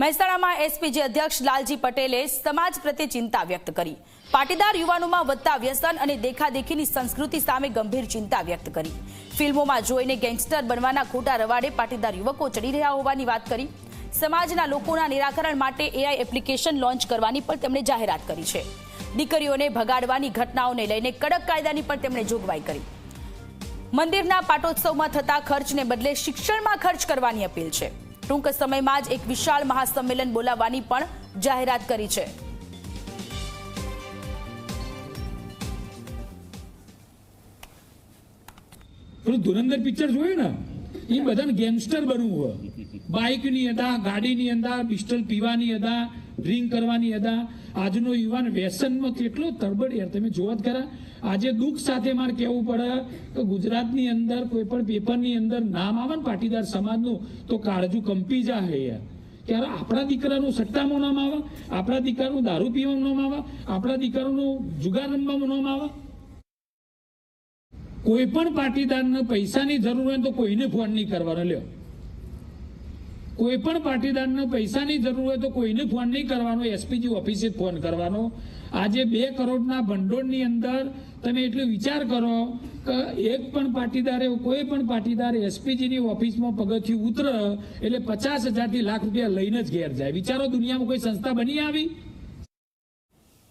મહેસાણામાં એસપીજી અધ્યક્ષ લાલજી પટેલે સમાજ પ્રત્યે ચિંતા વ્યક્ત કરી. પાટીદાર યુવાનોમાં વધતા વ્યસન અને દેખાદેખીની સંસ્કૃતિ સામે ગંભીર ચિંતા વ્યક્ત કરી. ફિલ્મોમાં જોઈને ગેંગસ્ટર બનવાના ખોટા રવાડે પાટીદાર યુવકો ચડી રહ્યા હોવાની વાત કરી. સમાજના લોકોના નિરાકરણ માટે એઆઈ એપ્લિકેશન લોન્ચ કરવાની પણ તેમણે જાહેરાત કરી છે. દીકરીઓને ભગાડવાની ઘટનાઓને લઈને કડક કાયદાની પણ તેમણે જોગવાઈ કરી. મંદિરના પાટોત્સવમાં થતા ખર્ચને બદલે શિક્ષણમાં ખર્ચ કરવાની અપીલ છે. ટૂંક સમયમાં જ એક વિશાળ મહાસંમેલન બોલાવવાની પણ જાહેરાત કરી છે. ધુરંધર પિક્ચર જોયું ને, એ બધાને ગેંગસ્ટર બનવું હોય. બાઇકની અદા, ગાડીની અદા, પિસ્ટલ પીવાની અદા, ડ્રિંક કરવાની અદા. આજનો યુવાન વ્યસનમાં કેટલો તરબડ યાર, તમે જોવા જ ખરા. આજે દુઃખ સાથે મારે કહેવું પડે કે ગુજરાતની અંદર કોઈ પણ પેપરની અંદર નામ આવે ને પાટીદાર સમાજનું તો કાળજું કંપી જાય યાર. ત્યારે આપણા દીકરાનું સટ્ટામાં નામ આવે, આપણા દીકરાનું દારૂ પીવાનું નામ આવે, આપણા દીકરાનું જુગાર રમવાનું નામ આવે. કોઈ પણ પાટીદારને પૈસાની જરૂર હોય તો કોઈને ફોન નહીં કરવાનો. લ્યો, કોઈ પણ પાટીદારને પૈસાની જરૂર હોય તો કોઈને ફોન નહીં કરવાનો, એસપીજી ઓફિસે જ ફોન કરવાનો. આજે 2 કરોડના ભંડોળની અંદર તમે એટલો વિચાર કરો કે એક પણ પાટીદારે, કોઈ પણ પાટીદાર એસપીજીની ઓફિસમાં પગથિયું ઉતરે એટલે 50,000 થી લાખ રૂપિયા લઈને જ ઘેર જાય. વિચારો, દુનિયામાં કોઈ સંસ્થા બની આવી?